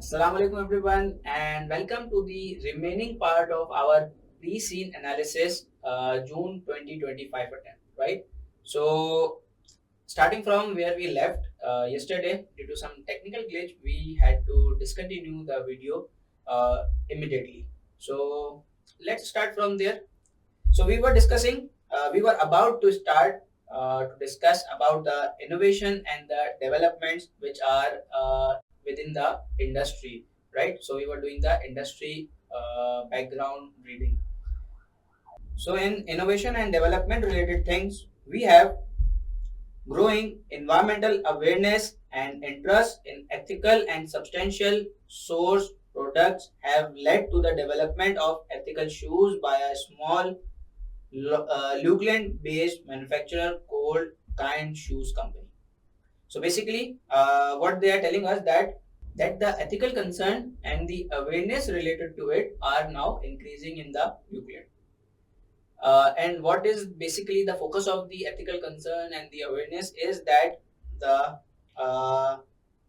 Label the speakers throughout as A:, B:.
A: Assalamu alaikum everyone and welcome to the remaining part of our pre-scene analysis June 2025 attempt, right? So starting from where we left yesterday, due to some technical glitch, we had to discontinue the video immediately. So let's start from there. So we were about to start to discuss about the innovation and the developments which are within the industry, right? So we were doing the industry background reading. So in innovation and development related things, we have growing environmental awareness and interest in ethical and substantial source products have led to the development of ethical shoes by a small Lukeland-based manufacturer called Kind Shoes Company. So basically, what they are telling us that the ethical concern and the awareness related to it are now increasing in the Lukeland. And what is basically the focus of the ethical concern and the awareness is that the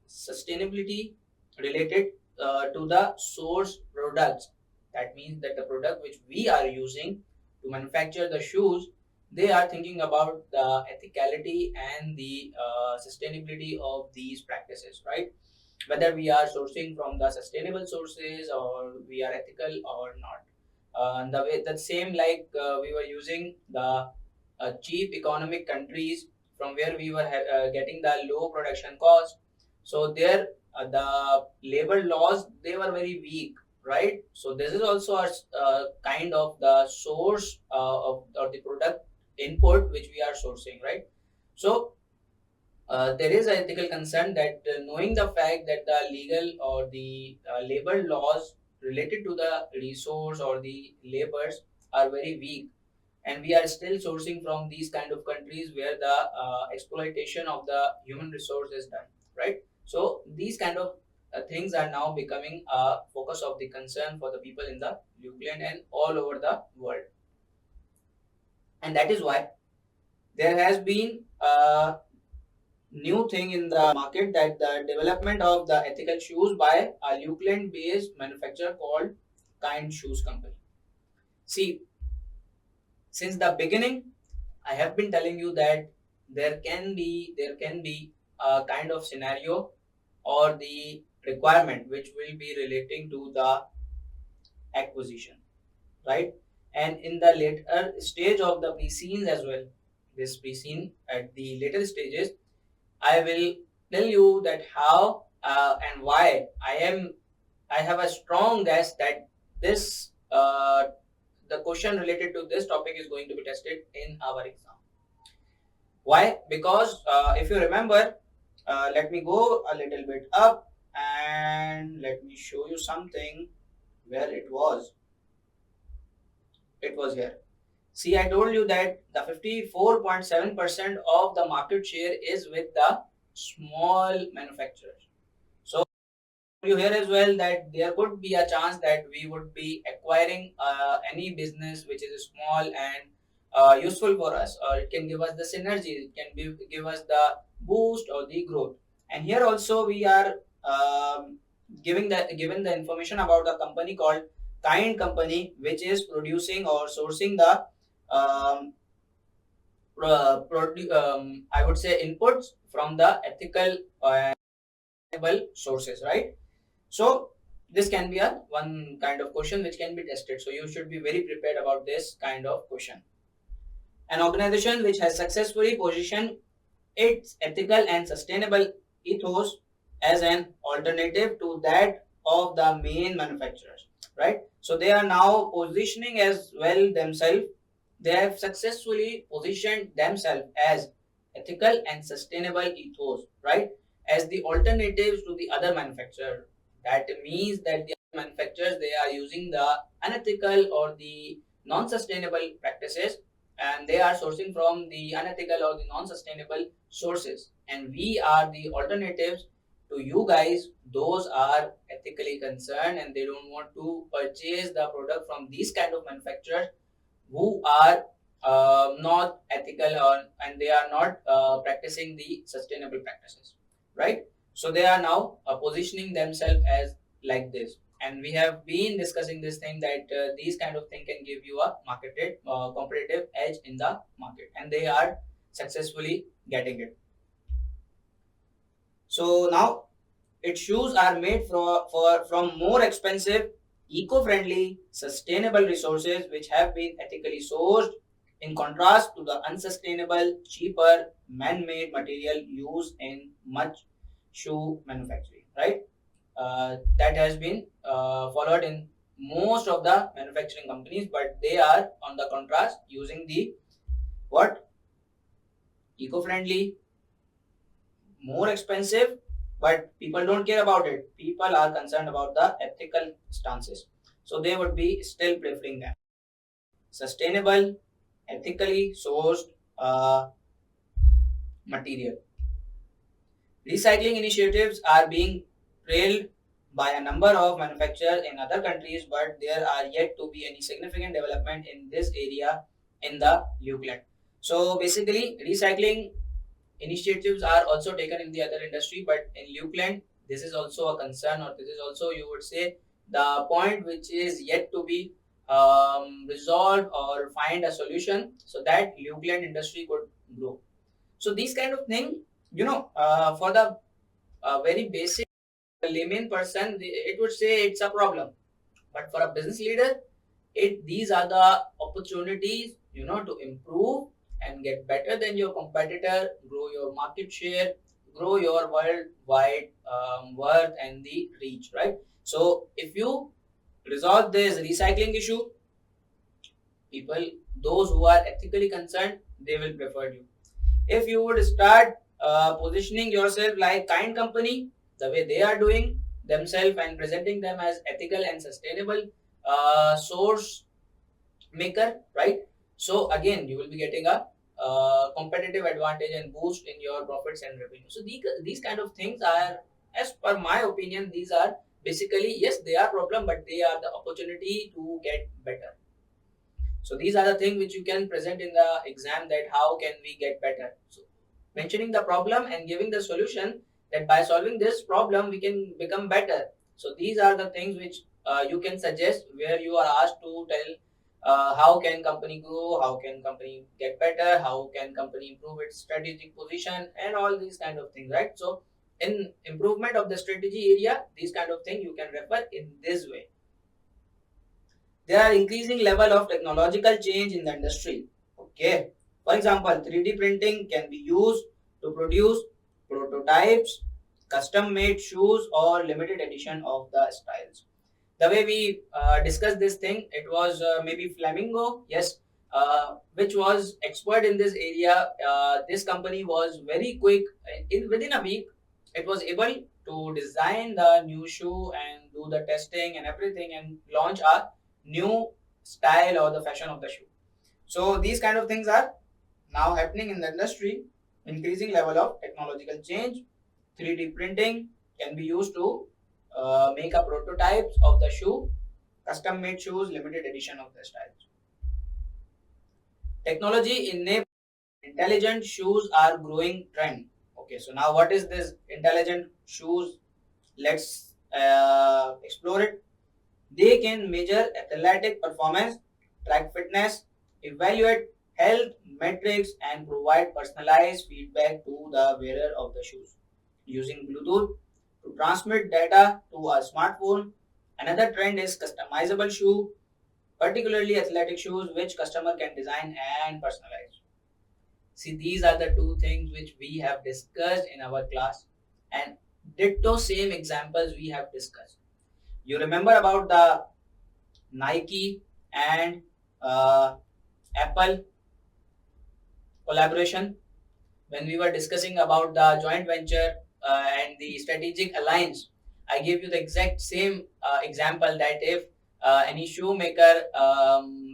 A: sustainability related to the source products. That means that the product which we are using to manufacture the shoes, they are thinking about the ethicality and the sustainability of these practices, right? Whether we are sourcing from the sustainable sources or we are ethical or not. The way that same like we were using the cheap economic countries from where we were getting the low production cost. So there the labor laws they were very weak, right? So this is also a kind of the source of or the product input which we are sourcing, right? So there is an ethical concern that knowing the fact that the legal or the labor laws related to the resource or the labors are very weak, and we are still sourcing from these kind of countries where the exploitation of the human resource is done, right? So these kind of things are now becoming a focus of the concern for the people in the Ukraine and all over the world, and that is why there has been new thing in the market that the development of the ethical shoes by a Lukeland based manufacturer called Kind Shoes Company. See, since the beginning, I have been telling you that there can be a kind of scenario or the requirement which will be relating to the acquisition, right? And in the later stage of the pre-scenes as well, this pre-scene at the later stages, I will tell you that how and why I have a strong guess that this the question related to this topic is going to be tested in our exam. Why? Because if you remember, let me go a little bit up and let me show you something where it was. It was here. See, I told you that the 54.7% of the market share is with the small manufacturers. So you hear as well that there could be a chance that we would be acquiring any business which is small and useful for us, or it can give us the synergy, it can give us the boost or the growth. And here also we are given the information about a company called Kind Company, which is producing or sourcing the um, I would say inputs from the ethical sources, right? So this can be a one kind of question which can be tested. So you should be very prepared about this kind of question. An organization which has successfully positioned its ethical and sustainable ethos as an alternative to that of the main manufacturers, right? So they are now positioning as well themselves. They have successfully positioned themselves as ethical and sustainable ethos, right? As the alternatives to the other manufacturer. That means that the other manufacturers they are using the unethical or the non-sustainable practices, and they are sourcing from the unethical or the non-sustainable sources, and we are the alternatives to you guys. Those are ethically concerned and they don't want to purchase the product from these kind of manufacturers who are not ethical, and they are not practicing the sustainable practices, right? So they are now positioning themselves as like this, and we have been discussing this thing that these kind of thing can give you a marketed competitive edge in the market, and they are successfully getting it. So now its shoes are made from more expensive, eco-friendly, sustainable resources which have been ethically sourced, in contrast to the unsustainable, cheaper, man-made material used in much shoe manufacturing. Right? That has been followed in most of the manufacturing companies, but they are on the contrast using the what eco-friendly, more expensive, but people don't care about it. People are concerned about the ethical stances, so they would be still preferring them. Sustainable, ethically sourced material. Recycling initiatives are being trailed by a number of manufacturers in other countries, but there are yet to be any significant development in this area in the Euclid. So basically, recycling initiatives are also taken in the other industry, but in Lukeland, this is also a concern, or this is also, you would say, the point which is yet to be resolved or find a solution so that Lukeland industry could grow. So these kind of thing, for the very basic layman person, it would say it's a problem, but for a business leader, it these are the opportunities to improve and get better than your competitor, grow your market share, grow your worldwide worth and the reach, right? So if you resolve this recycling issue, people, those who are ethically concerned, they will prefer you. If you would start positioning yourself like kind company, the way they are doing themselves and presenting them as ethical and sustainable source maker, right? So again, you will be getting a competitive advantage and boost in your profits and revenue. So these kind of things are, as per my opinion, these are basically, yes, they are problem, but they are the opportunity to get better. So these are the things which you can present in the exam, that how can we get better. So mentioning the problem and giving the solution, that by solving this problem we can become better. So these are the things which you can suggest, where you are asked to tell how can company grow, how can company get better, how can company improve its strategic position, and all these kind of things, right? So in improvement of the strategy area, these kind of thing you can refer in this way. There are increasing level of technological change in the industry. Okay. For example, 3D printing can be used to produce prototypes, custom made shoes, or limited edition of the styles. The way we discussed this thing, it was maybe Flamingo, yes, which was expert in this area. This company was very quick. In within a week, it was able to design the new shoe and do the testing and everything and launch a new style or the fashion of the shoe. So these kind of things are now happening in the industry. Increasing level of technological change, 3D printing can be used to make a prototypes of the shoe, custom made shoes, limited edition of the styles. Technology enabled intelligent shoes are growing trend. Okay, so now what is this intelligent shoes? Let's explore it. They can measure athletic performance, track fitness, evaluate health metrics, and provide personalized feedback to the wearer of the shoes using Bluetooth to transmit data to a smartphone. Another trend is customizable shoe, particularly athletic shoes, which customer can design and personalize. See, these are the two things which we have discussed in our class, and ditto same examples we have discussed. You remember about the Nike and uh, Apple collaboration when we were discussing about the joint venture and the strategic alliance. I gave you the exact same example, that if any shoemaker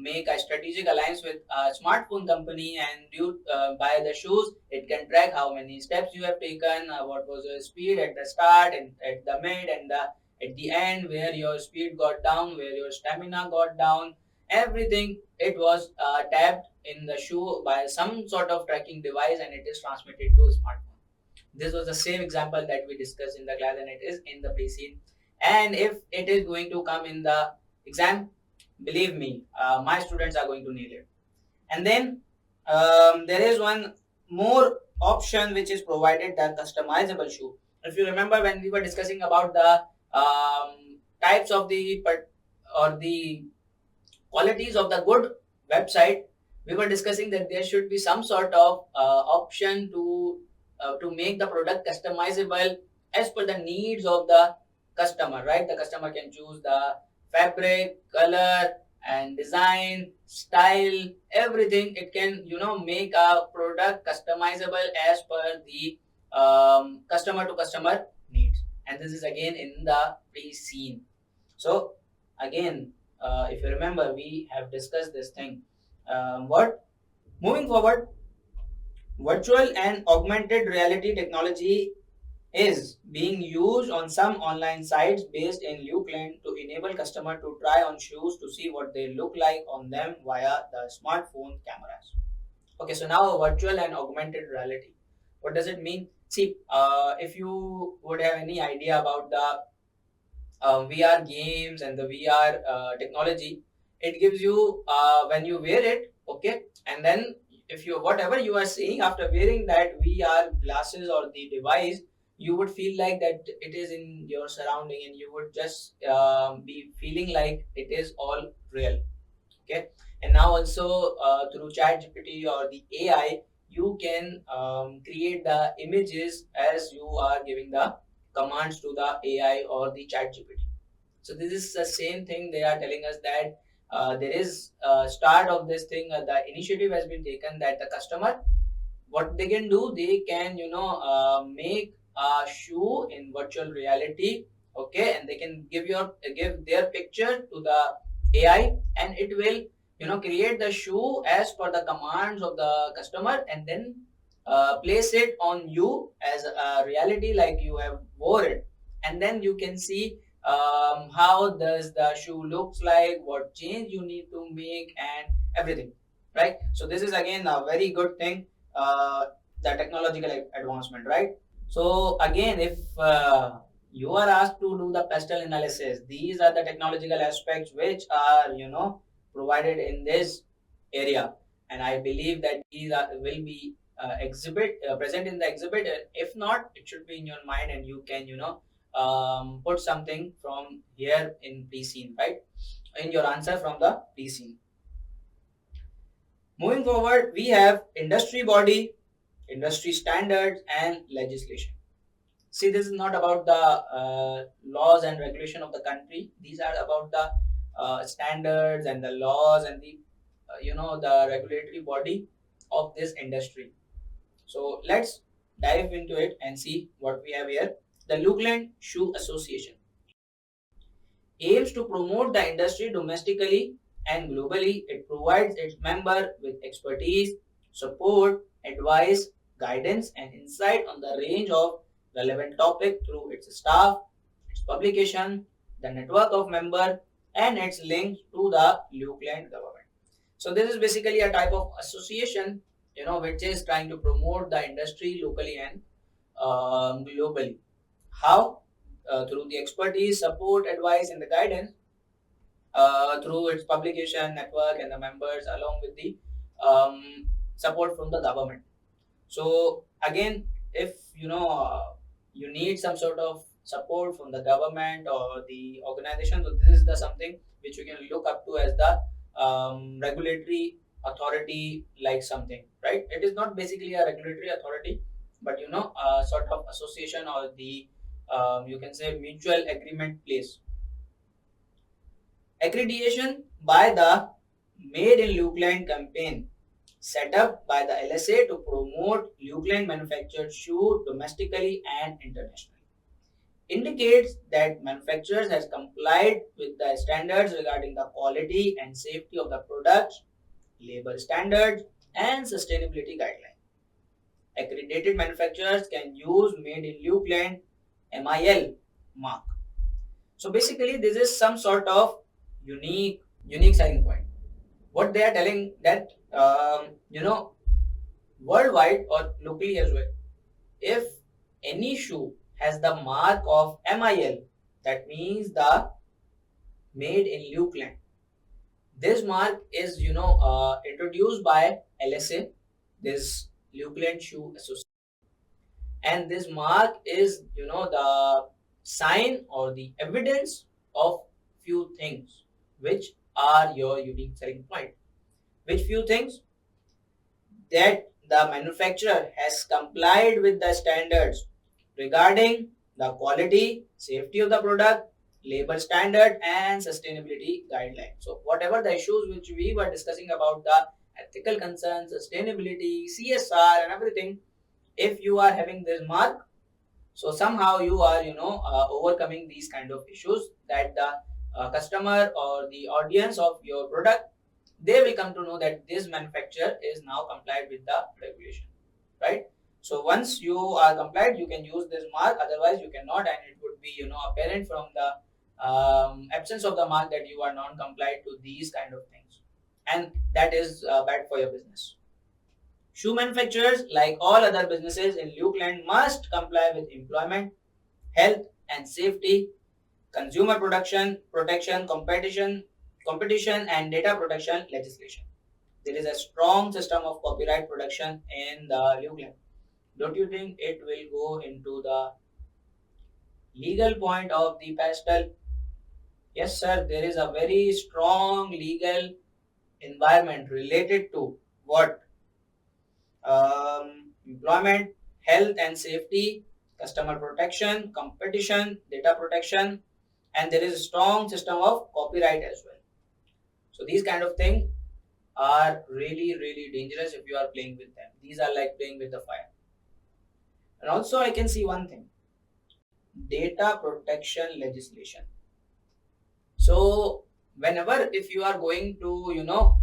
A: make a strategic alliance with a smartphone company, and you buy the shoes, it can track how many steps you have taken, what was your speed at the start and at the mid and at the end, where your speed got down, where your stamina got down, everything it was tapped in the shoe by some sort of tracking device, and it is transmitted to smartphone. This was the same example that we discussed in the class, and it is in the pre-scene. And if it is going to come in the exam, believe me, my students are going to nail it. And then there is one more option which is provided, the customizable shoe. If you remember when we were discussing about the types of the or the qualities of the good website, we were discussing that there should be some sort of option to make the product customizable as per the needs of the customer, right? The customer can choose the fabric, color, and design, style, everything. It can, make a product customizable as per the customer to customer needs. And this is again in the pre-scene. So again, if you remember, we have discussed this thing. What moving forward, virtual and augmented reality technology is being used on some online sites based in Lukeland to enable customer to try on shoes to see what they look like on them via the smartphone cameras. Okay, so now virtual and augmented reality. What does it mean? See, if you would have any idea about the VR games and the VR technology, it gives you when you wear it, okay, and then if you whatever you are seeing after wearing that VR glasses or the device, you would feel like that it is in your surrounding, and you would just be feeling like it is all real. Okay, and now also through ChatGPT or the AI, you can create the images as you are giving the commands to the AI or the ChatGPT. So this is the same thing they are telling us, that there is start of this thing. The initiative has been taken that the customer, what they can do, they can make a shoe in virtual reality, okay, and they can give their picture to the AI, and it will create the shoe as per the commands of the customer, and then place it on you as a reality, like you have wore it, and then you can see how does the shoe looks like, what change you need to make, and everything, right? So this is again a very good thing, the technological advancement, right? So again, if you are asked to do the pastel analysis, these are the technological aspects which are provided in this area, and I believe that these will be exhibit present in the exhibit. If not, it should be in your mind, and you can put something from here in pre-scene, right? In your answer from the pre-scene. Moving forward, we have industry body, industry standards, and legislation. See, this is not about the laws and regulation of the country. These are about the standards and the laws and the the regulatory body of this industry. So let's dive into it and see what we have here. The Lukeland Shoe Association aims to promote the industry domestically and globally. It provides its member with expertise, support, advice, guidance, and insight on the range of relevant topic through its staff, its publication, the network of member, and its links to the Lukeland government. So this is basically a type of association, which is trying to promote the industry locally and globally. How? Through the expertise, support, advice, and the guidance, through its publication network and the members, along with the support from the government. So again, if you need some sort of support from the government or the organization, so this is the something which you can look up to as the regulatory authority, like something, right? It is not basically a regulatory authority, but a sort of association, or the you can say mutual agreement place. Accreditation by the Made in Lukeland campaign, set up by the LSA to promote Lukeland manufactured shoe domestically and internationally, indicates that manufacturers has complied with the standards regarding the quality and safety of the products, labor standards, and sustainability guidelines. Accredited manufacturers can use Made in Lukeland MIL mark. So basically, this is some sort of unique selling point. What they are telling that worldwide or locally as well, if any shoe has the mark of MIL, that means the made in Lukeland. This mark is introduced by LSA, this Lukeland Shoe Association, and this mark is the sign or the evidence of few things which are your unique selling point. Which few things? That the manufacturer has complied with the standards regarding the quality, safety of the product, labor standard, and sustainability guidelines. So, whatever the issues which we were discussing about the ethical concerns, sustainability, CSR, and everything, if you are having this mark, so somehow you are overcoming these kind of issues that the customer or the audience of your product, they will come to know that this manufacturer is now complied with the regulation, right? So once you are complied, you can use this mark, otherwise you cannot, and it would be apparent from the absence of the mark that you are non-compliant to these kind of things, and that is bad for your business. Shoe manufacturers, like all other businesses in Lukeland, must comply with employment, health and safety, consumer protection, competition and data protection legislation. There is a strong system of copyright protection in the Lukeland. Don't you think it will go into the legal point of the pastel? Yes, sir. There is a very strong legal environment related to what? Employment, health and safety, customer protection, competition, data protection, and there is a strong system of copyright as well. So these kind of things are really, really dangerous if you are playing with them. These are like playing with the fire. And also I can see one thing, data protection legislation. So whenever if you are going to,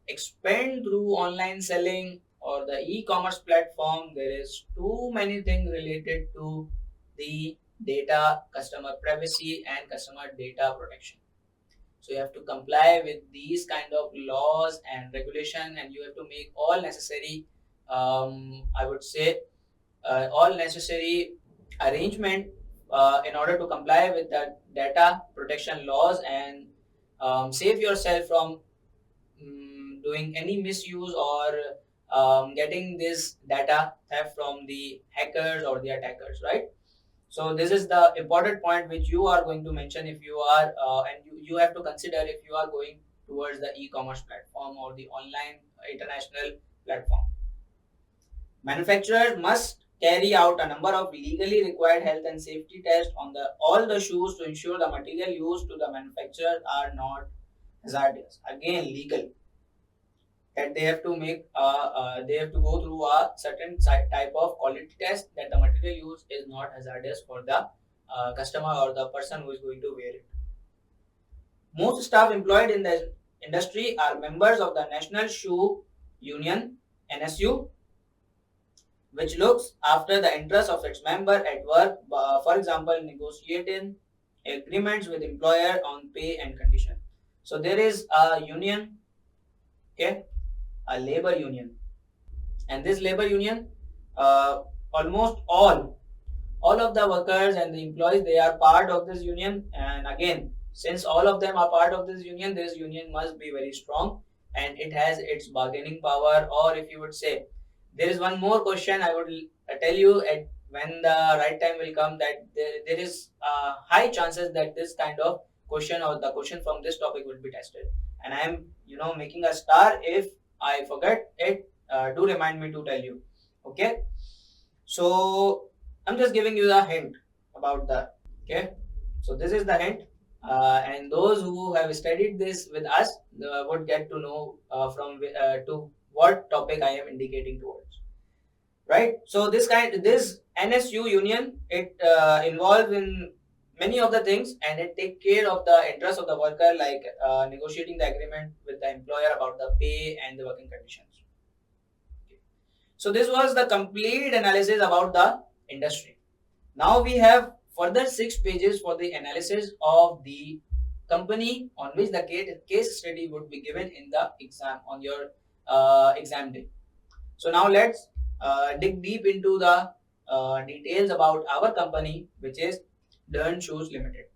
A: expand through online selling or the e-commerce platform, there is too many things related to the data, customer privacy and customer data protection. So you have to comply with these kind of laws and regulation, and you have to make all necessary, I would say, all necessary arrangement in order to comply with the data protection laws and save yourself from doing any misuse or getting this data theft from the hackers or the attackers, right? So this is the important point which you are going to mention if you are and you have to consider if you are going towards the e-commerce platform or the online international platform. Manufacturers must carry out a number of legally required health and safety tests on all the shoes to ensure the material used to the manufacturer are not hazardous. Again, legal, that they have to make they have to go through a certain type of quality test that the material used is not hazardous for the customer or the person who is going to wear it. Most staff employed in the industry are members of the National Shoe Union, NSU, which looks after the interests of its member at work, for example, negotiating agreements with employer on pay and condition. So there is a union, okay, a labor union, and this labor union, almost all of the workers and the employees, they are part of this union. And again, since all of them are part of this union must be very strong, and it has its bargaining power. Or if you would say, there is one more question I would tell you at when the right time will come, that there is high chances that this kind of question or the question from this topic will be tested, and I am making a star. If I forget it, do remind me to tell you. Okay, so I'm just giving you a hint about that. Okay, so this is the hint, and those who have studied this with us would get to know from to what topic I am indicating towards. Right. So this NSU union, it involves in many of the things, and it take care of the interest of the worker, like negotiating the agreement with the employer about the pay and the working conditions. So this was the complete analysis about the industry. Now we have further 6 pages for the analysis of the company on which the case study would be given in the exam on your exam day. So now let's dig deep into the details about our company, which is Dern Shoes Limited.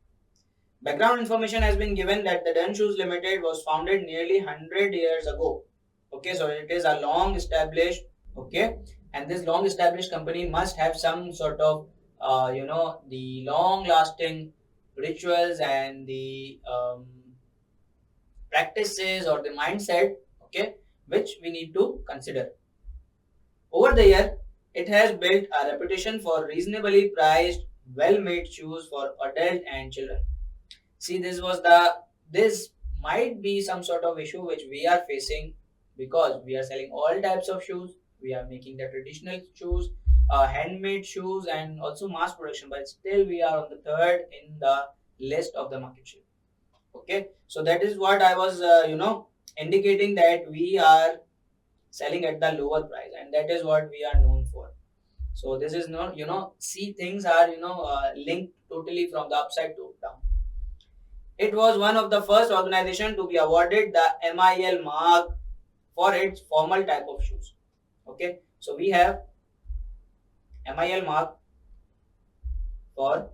A: Background information has been given that the Dern Shoes Limited was founded nearly 100 years ago. Okay, so it is a long established, okay, and this long established company must have some sort of, the long lasting rituals and the practices or the mindset, okay, which we need to consider. Over the year, it has built a reputation for reasonably priced, well-made shoes for adult and children. See, this might be some sort of issue which we are facing because we are selling all types of shoes. We are making the traditional shoes, handmade shoes, and also mass production. But still, we are on the third in the list of the market share. Okay, so that is what I was, indicating that we are selling at the lower price, and that is what we are known for. So this is not, see, things are, linked totally from the upside to down. It was one of the first organization to be awarded the MIL mark for its formal type of shoes. Okay, so we have MIL mark for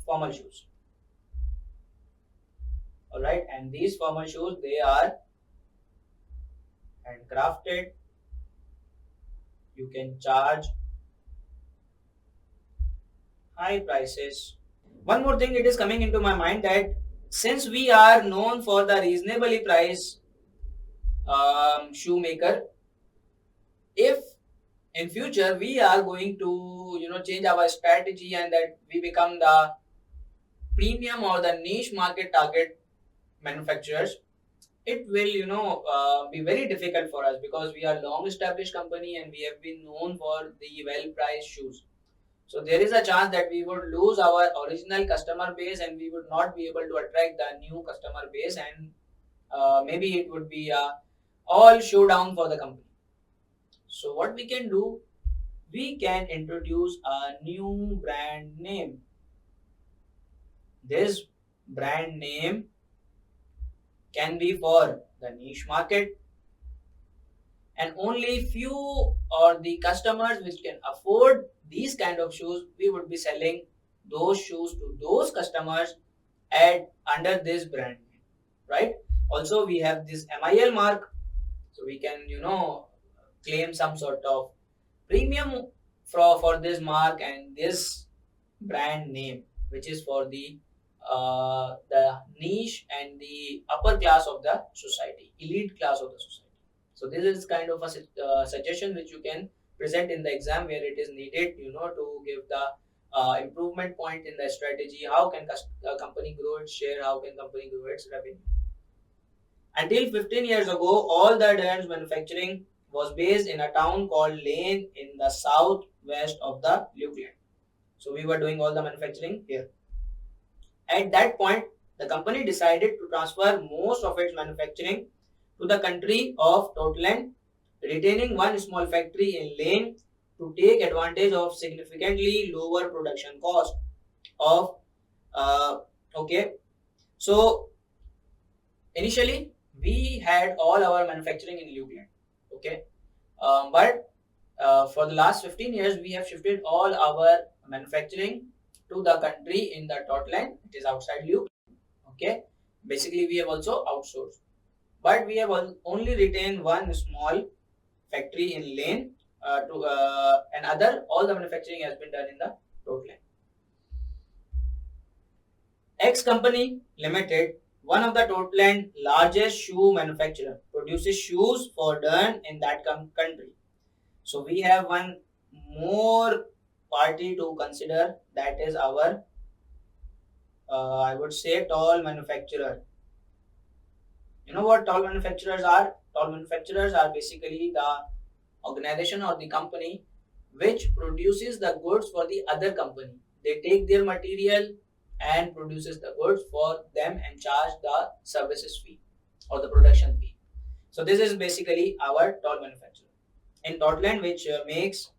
A: formal shoes. All right, and these formal shoes, they are handcrafted. You can charge high prices. One more thing, it is coming into my mind that since we are known for the reasonably priced shoemaker, if in future we are going to change our strategy and that we become the premium or the niche market target manufacturers, it will be very difficult for us because we are long established company and we have been known for the well priced shoes. So there is a chance that we would lose our original customer base and we would not be able to attract the new customer base, and maybe it would be a all showdown for the company. So what we can do, we can introduce a new brand name. This brand name can be for the niche market, and only few or the customers which can afford these kind of shoes, we would be selling those shoes to those customers at under this brand name, right? Also we have this MIL mark, so we can claim some sort of premium for this mark and this brand name, which is for the niche and the upper class of the society, elite class of the society. So this is kind of a suggestion which you can present in the exam where it is needed, to give the improvement point in the strategy. How can company grow its share? How can company grow its revenue? Until 15 years ago, all the Dern's manufacturing was based in a town called Lane in the southwest of the Lukeland. So we were doing all the manufacturing here. At that point, the company decided to transfer most of its manufacturing to the country of Totland, retaining one small factory in Lane to take advantage of significantly lower production cost of okay. So initially we had all our manufacturing in Lukeland, okay, but for the last 15 years we have shifted all our manufacturing to the country in the Totland. It is outside Luke. Okay, basically we have also outsourced, but we have only retained one small factory in Lane. To and other all the manufacturing has been done in the Totland. X Company Limited, one of the Totland largest shoe manufacturer, produces shoes for Dern in that country. So we have one more party to consider, that is our I would say tall manufacturer. You know what tall manufacturers are? Tall manufacturers are basically the organization or the company which produces the goods for the other company. They take their material and produces the goods for them and charge the services fee or the production fee. So this is basically our tall manufacturer in Totland, which makes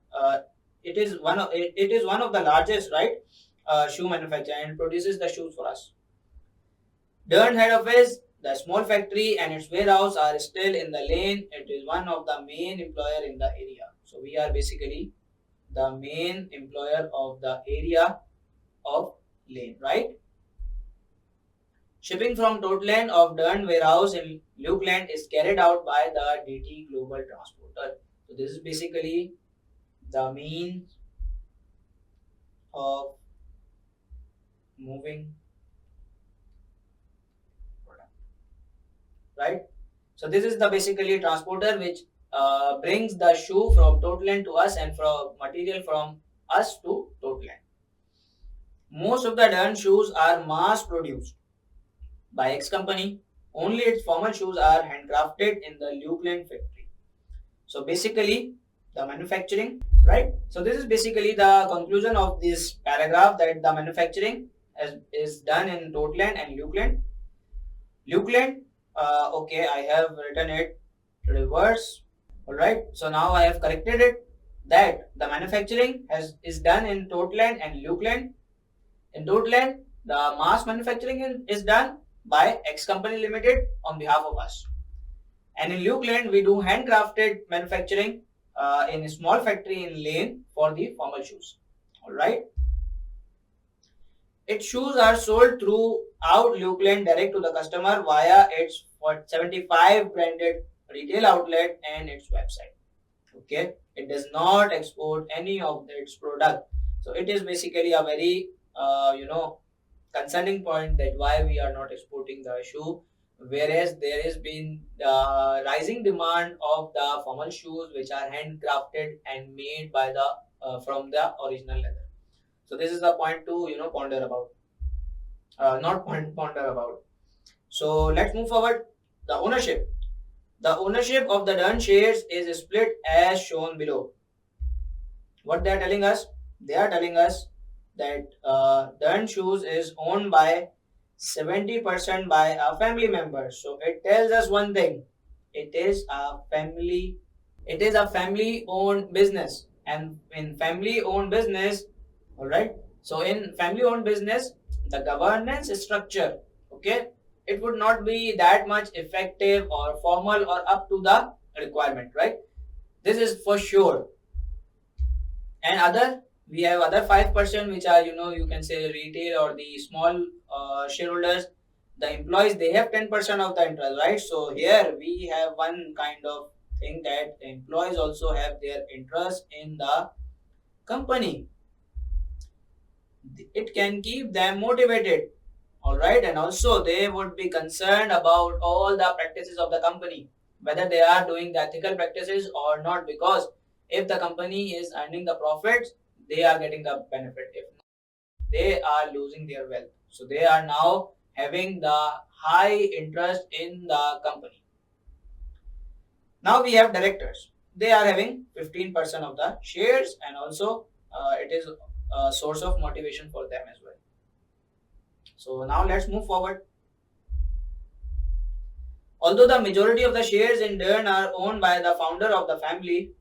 A: it is one of the largest, right? shoe manufacturer and produces the shoes for us. Dern head office, the small factory and its warehouse are still in the lane. It is one of the main employer in the area. So we are basically the main employer of the area of lane, right? Shipping from Totland of Dern warehouse in Lukeland is carried out by the DT Global Transporter. So this is basically the means of moving product, right? So this is the basically transporter which brings the shoe from Totland to us and from material from us to Totland. Most of the Dern shoes are mass produced by X company. Only its formal shoes are handcrafted in the Lukeland factory. So basically the manufacturing, right? So this is basically the conclusion of this paragraph, that the manufacturing is done in Totland and Lukeland. Lukeland, okay, I have written it reverse. Alright, so now I have corrected it, that the manufacturing is done in Totland and Lukeland. In Totland, the mass manufacturing is done by X Company Limited on behalf of us. And in Lukeland, we do handcrafted manufacturing in a small factory in Lane for the formal shoes. Alright. Its shoes are sold throughout Lukeland direct to the customer via its 75 branded retail outlet and its website. Okay, it does not export any of its product. So it is basically a very concerning point, that why we are not exporting the shoe, whereas there has been the rising demand of the formal shoes which are handcrafted and made by the from the original leather. So this is the point to ponder about, not ponder about. So let's move forward. The ownership. The ownership of the Dern shares is split as shown below. What they are telling us? They are telling us that Dern Shoes is owned by 70% by a family member. So it tells us one thing. It is a family. It is a family-owned business, and in family-owned business, all right. So in family-owned business, the governance structure, okay, it would not be that much effective or formal or up to the requirement, right? This is for sure. And other, we have other 5% which are you can say retail or the small shareholders. The employees, they have 10% of the interest, right? So here we have one kind of thing, that the employees also have their interest in the company. It can keep them motivated, all right, and also they would be concerned about all the practices of the company, whether they are doing the ethical practices or not, because if the company is earning the profits, they are getting the benefit. If not, they are losing their wealth. So they are now having the high interest in the company. Now we have directors. They are having 15% of the shares, and also it is a source of motivation for them as well. So now let's move forward. Although the majority of the shares in Dern are owned by the founder of the family,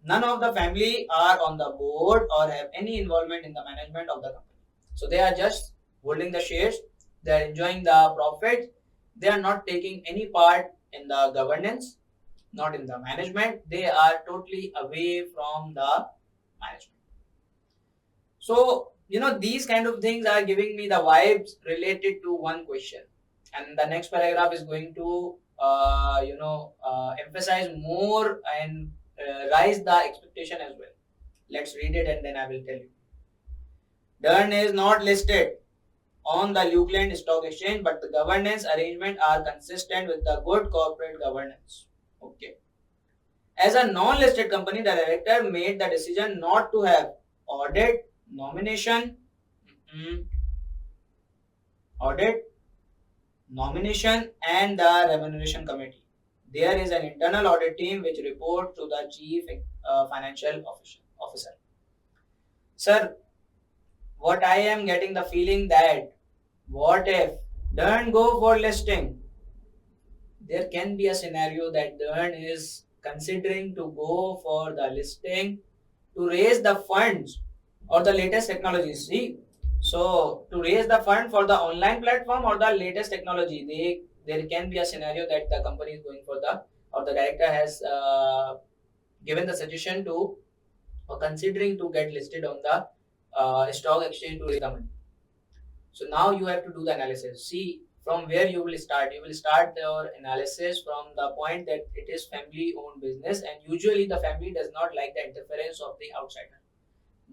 A: none of the family are on the board or have any involvement in the management of the company. So they are just holding the shares, they are enjoying the profit, they are not taking any part in the governance, not in the management, they are totally away from the management. So, these kind of things are giving me the vibes related to one question. And the next paragraph is going to, emphasize more and rise the expectation as well. Let's read it and then I will tell you. Dern is not listed on the Lukeland Stock Exchange, but the governance arrangement are consistent with the good corporate governance. Okay. As a non-listed company, the director made the decision not to have audit, nomination, audit, nomination, and the remuneration committee. There is an internal audit team which reports to the chief financial officer. Sir, what I am getting the feeling that, what if Dern go for listing? There can be a scenario that Dern is considering to go for the listing to raise the funds or the latest technologies. See, so to raise the fund for the online platform or the latest technology, there can be a scenario that the company is going for the, or the director has given the suggestion to, or considering to get listed on the stock exchange to raise the money. So now you have to do the analysis. See from where you will start. You will start your analysis from the point that it is family owned business, and usually the family does not like the interference of the outsider.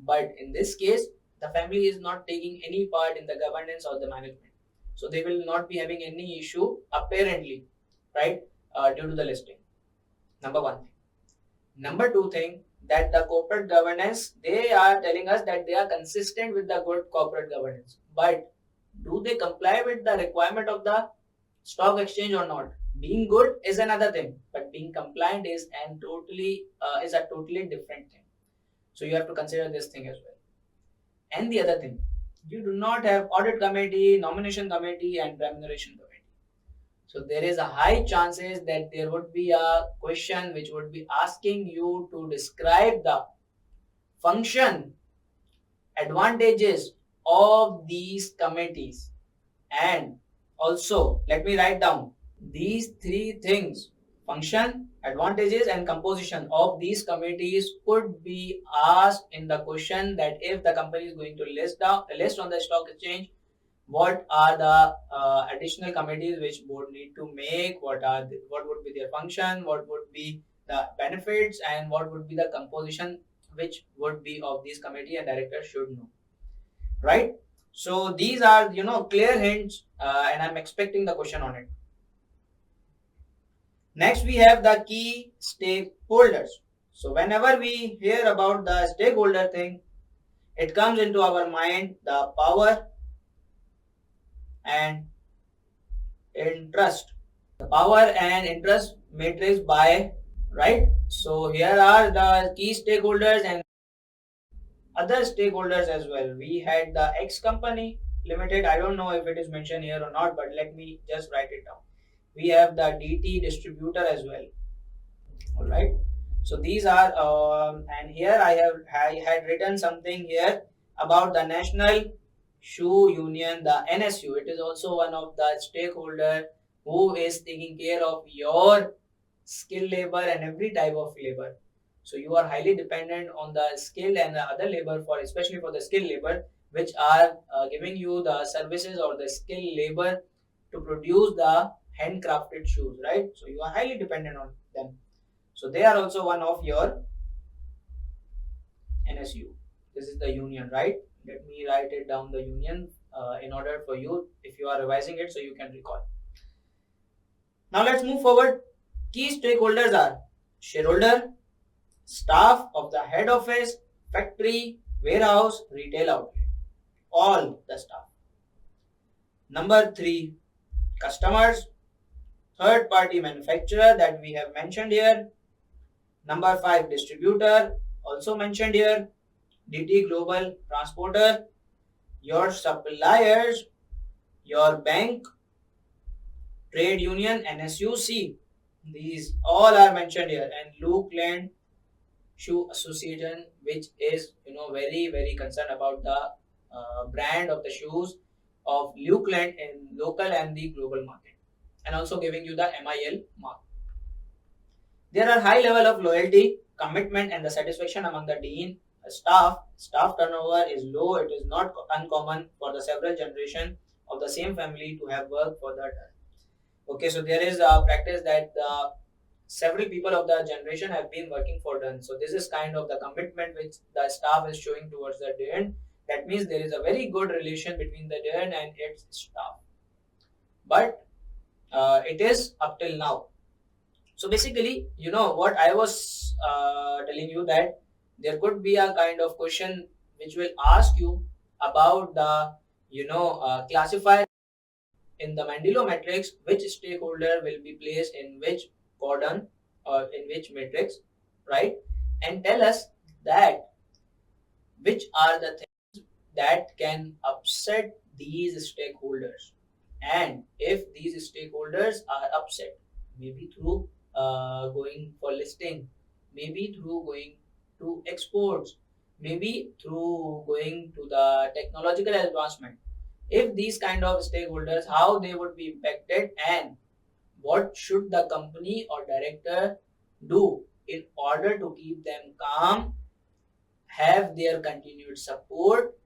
A: But in this case, the family is not taking any part in the governance or the management. So they will not be having any issue apparently, right? Due to the listing. Number one thing. Number two thing, that the corporate governance, they are telling us that they are consistent with the good corporate governance. But do they comply with the requirement of the stock exchange or not? Being good is another thing, but being compliant is a totally different thing. So you have to consider this thing as well. And the other thing, you do not have audit committee, nomination committee, and remuneration committee. So there is a high chances that there would be a question which would be asking you to describe the function, advantages of these committees. And also, let me write down these three things: function, advantages, and composition of these committees could be asked in the question that if the company is going to list on the stock exchange, what are the additional committees which board need to make, what would be their function, what would be the benefits, and what would be the composition which would be of this committee, and director should know, right? So these are clear hints, and I'm expecting the question on it. Next we have the key stakeholders. So whenever we hear about the stakeholder thing, it comes into our mind the power and interest. The power and interest matrix by, right? So here are the key stakeholders and other stakeholders as well. We had the X company limited. I don't know if it is mentioned here or not, but let me just write it down. We have the DT distributor as well. All right. So these are, and here I had written something here about the National Shoe Union, the NSU. It is also one of the stakeholder who is taking care of your skill labor and every type of labor. So you are highly dependent on the skill and the other labor, for especially for the skill labor, which are giving you the services or the skill labor to produce the handcrafted shoes, right? So you are highly dependent on them. So they are also one of your NSU. This is the union, right? Let me write it down, the union, in order for you, if you are revising it, so you can recall. Now let's move forward. Key stakeholders are shareholder, staff of the head office, factory, warehouse, retail outlet, all the staff. Number three, customers, third party manufacturer that we have mentioned here. Number five, distributor, also mentioned here. DT Global Transporter, your suppliers, your bank, trade union, NSUC. These all are mentioned here. And Luke Land Shoe Association, which is very very concerned about the brand of the shoes of Luke Land in local and the global market, and also giving you the MIL mark. There are high level of loyalty, commitment, and the satisfaction among the dean staff. Staff turnover is low. It is not uncommon for the several generation of the same family to have worked for that. Okay, so there is a practice that several people of the generation have been working for done. So this is kind of the commitment which the staff is showing towards the DN. That means there is a very good relation between the DN and its staff. But it is up till now. So basically, what I was telling you, that there could be a kind of question which will ask you about the classify in the Mandelo matrix, which stakeholder will be placed in which quadrant or in which matrix, right? And tell us that which are the things that can upset these stakeholders. And if these stakeholders are upset, maybe through going for listing, maybe through going to exports, maybe through going to the technological advancement. If these kind of stakeholders, how they would be impacted, and what should the company or director do in order to keep them calm, have their continued support.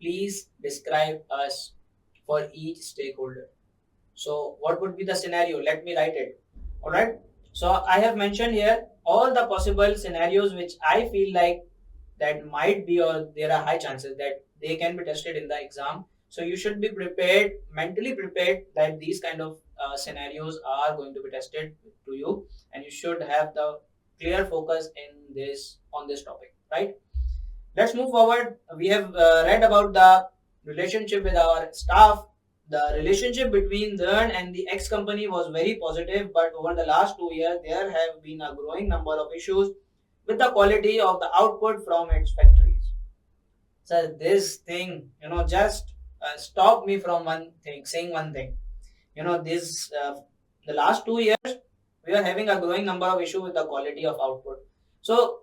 A: Please describe us for each stakeholder. So what would be the scenario? Let me write it. All right. So I have mentioned here all the possible scenarios which I feel like that might be, or there are high chances that they can be tested in the exam. So you should be prepared, mentally prepared, that these kind of scenarios are going to be tested to you, and you should have the clear focus in this on this topic, right? Let's move forward. We have read about the relationship with our staff. The relationship between Dern and the ex company was very positive, but over the last 2 years, there have been a growing number of issues with the quality of the output from its factories. So, this thing, just stop me from one thing, saying one thing. This the last 2 years, we are having a growing number of issues with the quality of output. So,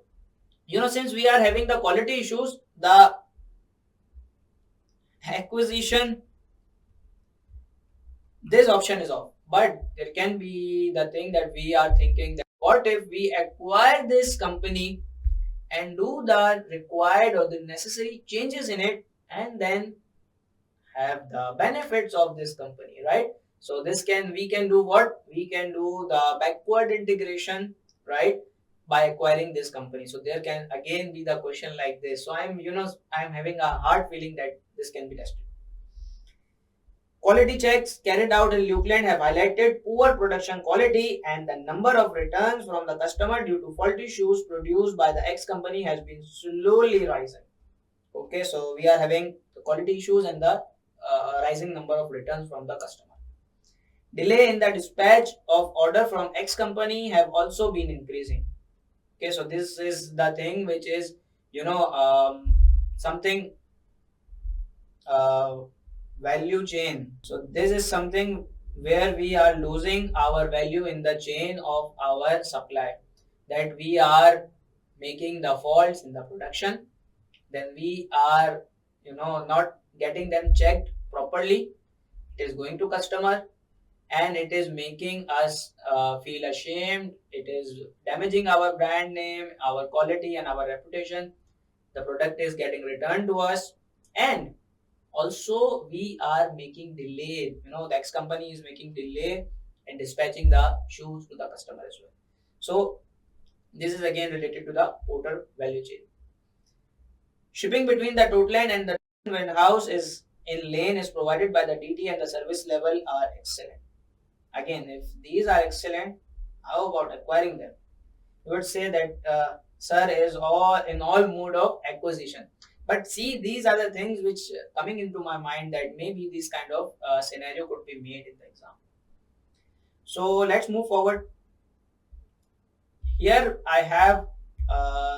A: since we are having the quality issues, the acquisition, this option is off. But there can be the thing that we are thinking, that what if we acquire this company and do the required or the necessary changes in it, and then have the benefits of this company, right? So this can we can do what? We can do the backward integration, right? By acquiring this company. So there can again be the question like this. So I'm having a hard feeling that this can be tested. Quality checks carried out in Lukeland have highlighted poor production quality, and the number of returns from the customer due to faulty shoes produced by the X company has been slowly rising. Okay, so we are having the quality issues and the rising number of returns from the customer. Delay in the dispatch of order from X company have also been increasing. Okay, so this is the thing which is something uh, value chain. So this is something where we are losing our value in the chain of our supply, that we are making the faults in the production, then we are not getting them checked properly. It is going to customer, and it is making us feel ashamed. It is damaging our brand name, our quality, and our reputation. The product is getting returned to us, and also we are making delay. The X company is making delay in dispatching the shoes to the customer as well. So this is again related to the porter value chain. Shipping between the tote line and the warehouse is in lane is provided by the DT, and the service level are excellent. Again, if these are excellent, how about acquiring them? You would say that sir is all in all mood of acquisition. But see, these are the things which coming into my mind, that maybe this kind of scenario could be made in the exam. So let's move forward. Here I have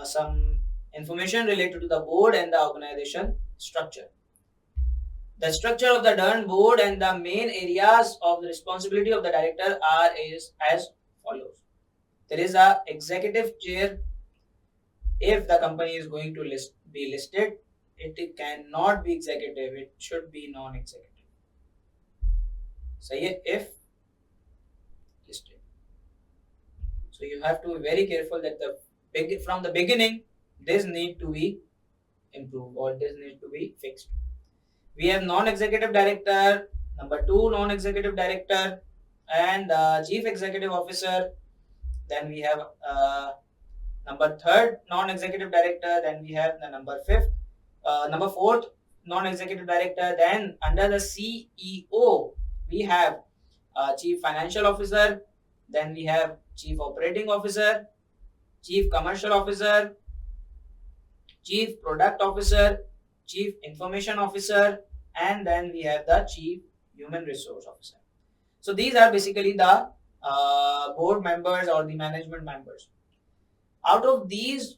A: some information related to the board and the organization structure. The structure of the Dern board and the main areas of the responsibility of the director are is as follows. There is a executive chair. If the company is going to be listed, it cannot be executive. It should be non-executive. So if listed. So you have to be very careful that from the beginning, this need to be improved, or this need to be fixed. We have non-executive director, number 2 non-executive director, and chief executive officer. Then we have number 3rd non-executive director. Then we have the number 4th non-executive director. Then under the CEO we have chief financial officer. Then we have chief operating officer, chief commercial officer, chief product officer, chief information officer, and then we have the chief human resource officer. So these are basically the board members or the management members. Out of these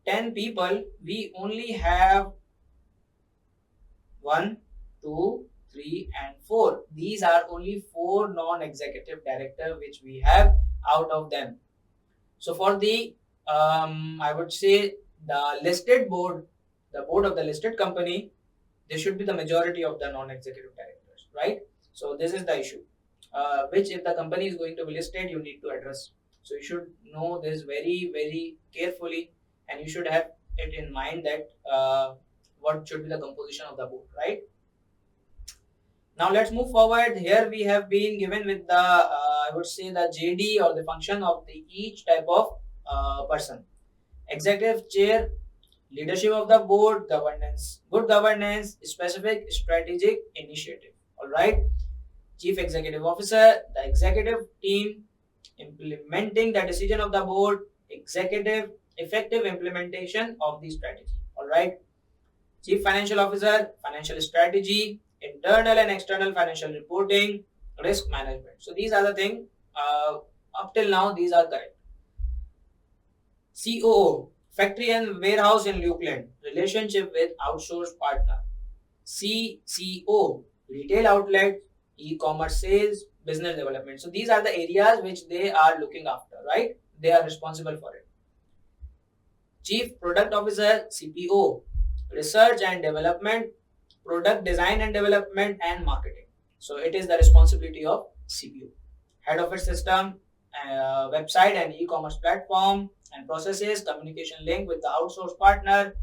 A: 10 people, we only have 1, 2, 3, and 4. These are only 4 non-executive director which we have out of them. So for the I would say the listed board, the board of the listed company, there should be the majority of the non-executive directors, right? So this is the issue, which if the company is going to be listed, you need to address. So you should know this very, very carefully, and you should have it in mind that what should be the composition of the board, right? Now let's move forward. Here we have been given with the, I would say the JD or the function of the each type of person. Executive chair, leadership of the board, governance, good governance, specific strategic initiative. All right. Chief executive officer, the executive team, implementing the decision of the board, executive effective implementation of the strategy. All right. Chief financial officer, financial strategy, internal and external financial reporting, risk management. So these are the things. Up till now, these are correct. COO, factory and warehouse in Lukeland, relationship with outsourced partner. CCO, retail outlet, e-commerce sales, business development. So these are the areas which they are looking after, right? They are responsible for it. Chief product officer, CPO, research and development, product design and development, and marketing. So it is the responsibility of CPO. Head office system, website and e-commerce platform and processes, communication link with the outsourced partner,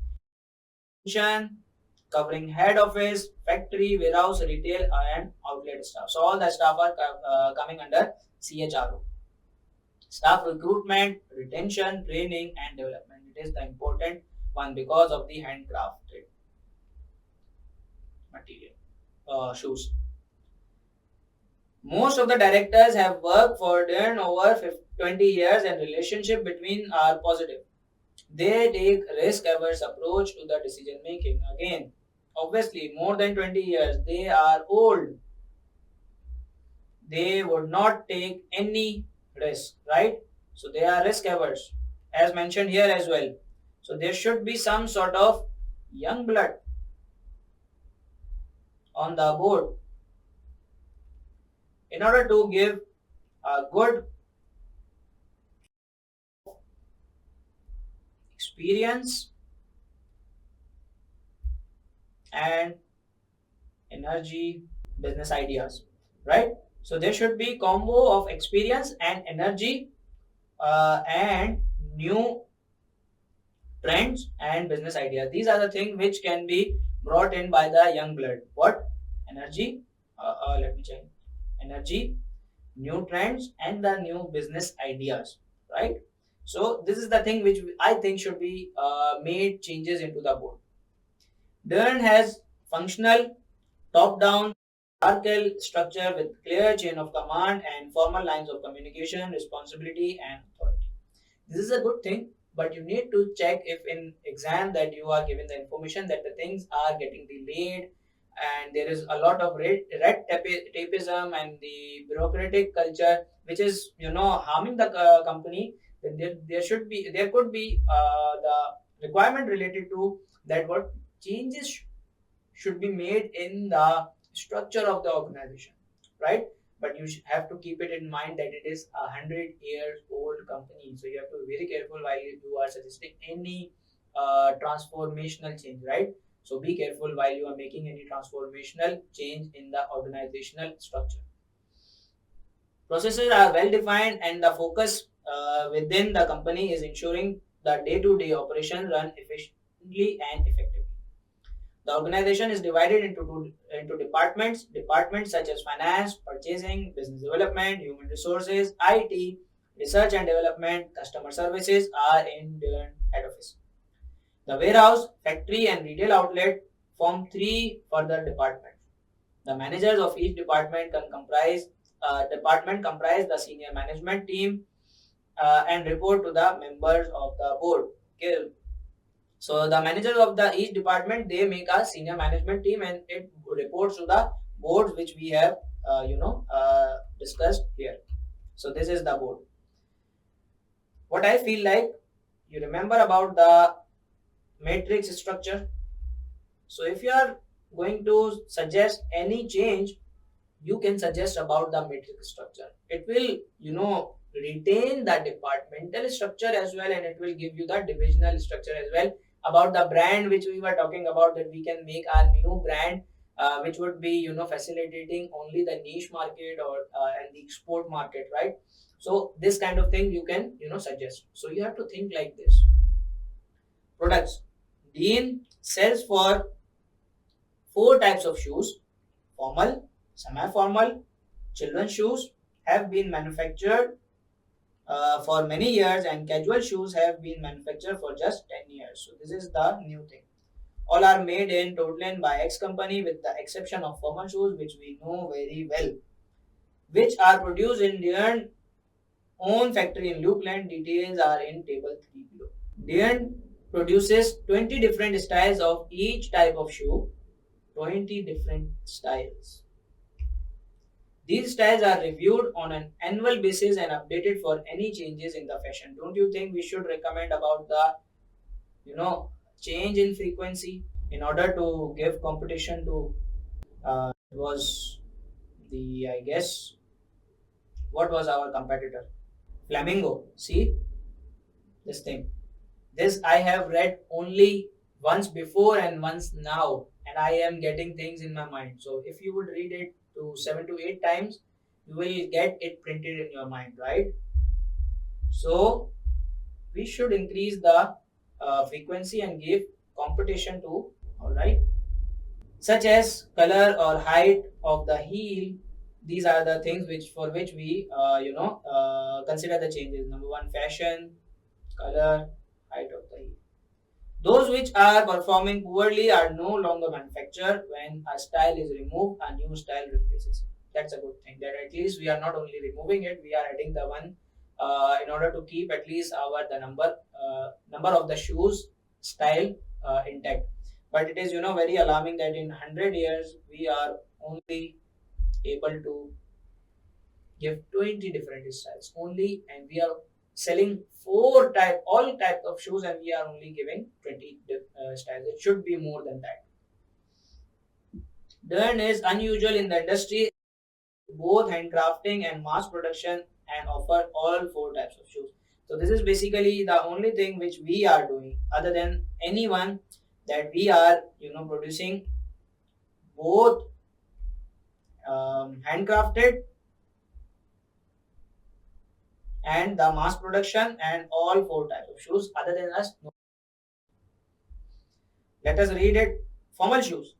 A: covering head office, factory, warehouse, retail, and outlet staff. So all the staff are coming under CHRO. Staff recruitment, retention, training, and development. It is the important one because of the handcrafted material, shoes. Most of the directors have worked for them over 20 years and relationship between are positive. They take risk-averse approach to the decision making. Again, obviously, more than 20 years, they are old. They would not take any risk, right? So they are risk-averse, as mentioned here as well. So there should be some sort of young blood on the board in order to give a good experience and energy business ideas, right? So there should be combo of experience and energy and new trends and business ideas. These are the things which can be brought in by the young blood. What? Energy, let me check. Energy, new trends, and the new business ideas, right? So this is the thing which I think should be made changes into the board. Dern has functional top-down hierarchical structure with clear chain of command and formal lines of communication, responsibility, and authority. This is a good thing, but you need to check if in exam that you are given the information that the things are getting delayed and there is a lot of red tapeism and the bureaucratic culture which is harming the company. Then there could be the requirement related to that what changes should be made in the structure of the organization, right? But you have to keep it in mind that it is 100 years old company, so you have to be very careful while you are suggesting any transformational change, right? So be careful while you are making any transformational change in the organizational structure. Processes are well defined and the focus within the company is ensuring the day-to-day operation run efficiently and effectively. The organization is divided into departments such as finance, purchasing, business development, human resources, IT, research and development, customer services are in their head office. The warehouse, factory, and retail outlet form three further departments. The managers of each department comprise the senior management team and report to the members of the board. Okay. So the managers of the each department they make a senior management team and it reports to the boards which we have discussed here. So this is the board. What I feel like you remember about the matrix structure. So if you are going to suggest any change, you can suggest about the matrix structure. It will retain the departmental structure as well, and it will give you the divisional structure as well. About the brand which we were talking about, that we can make our new brand, which would be facilitating only the niche market or and the export market, right? So this kind of thing you can suggest. So you have to think like this. Products. Dean sells for four types of shoes: formal, semi-formal, children's shoes have been manufactured for many years, and casual shoes have been manufactured for just 10 years. So this is the new thing. All are made in Totland by X company with the exception of formal shoes, which we know very well, which are produced in their own factory in Lukeland. Details are in table 3 below. Deern produces 20 different styles of each type of shoe. 20 different styles. These styles are reviewed on an annual basis and updated for any changes in the fashion. Don't you think we should recommend about the change in frequency in order to give competition to was the, I guess, what was our competitor? Flamingo. See this thing. This I have read only once before and once now, and I am getting things in my mind. So if you would read it to 7 to 8 times, you will get it printed in your mind, right? So we should increase the frequency and give competition to, all right, such as color or height of the heel. These are the things which for which we consider the changes. Number one, fashion, color, height of the heel. Those which are performing poorly are no longer manufactured. When a style is removed, a new style replaces it. That's a good thing. That at least we are not only removing it, we are adding the one in order to keep at least our the number of the shoes style intact. But it is very alarming that in 100 years we are only able to give 20 different styles only, and we are selling all types of shoes, and we are only giving 20 styles. It should be more than that. Deern is unusual in the industry, both handcrafting and mass production, and offer all four types of shoes. So this is basically the only thing which we are doing other than anyone, that we are producing both handcrafted and the mass production and all four types of shoes. Other than us, no. Let us read it. Formal shoes.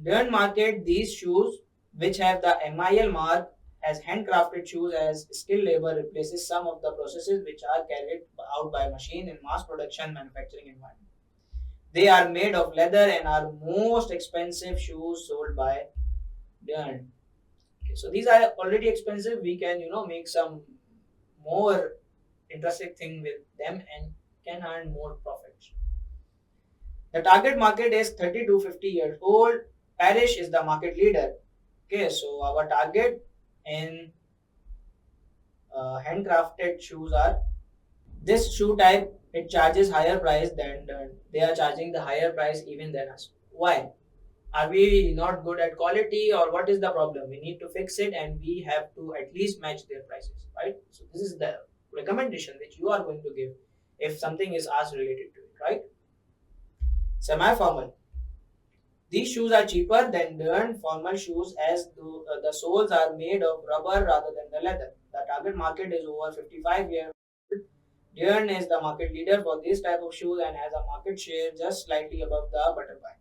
A: Deern market these shoes which have the MIL mark as handcrafted shoes, as skilled labor replaces some of the processes which are carried out by machine in mass production manufacturing environment. They are made of leather and are most expensive shoes sold by Deern. Okay, so these are already expensive. We can make some more interesting thing with them and can earn more profits. The target market is 30 to 50 years old. Parish is the market leader. Okay, so our target in handcrafted shoes are this shoe type. It charges higher price than they are charging the higher price even than us. Why? Are we not good at quality, or what is the problem? We need to fix it, and we have to at least match their prices, right? So this is the recommendation which you are going to give if something is asked related to it, right? Semi-formal. These shoes are cheaper than Deern formal shoes, as the soles are made of rubber rather than the leather. The target market is over 55 years old. Deern is the market leader for this type of shoes and has a market share just slightly above the butterfly.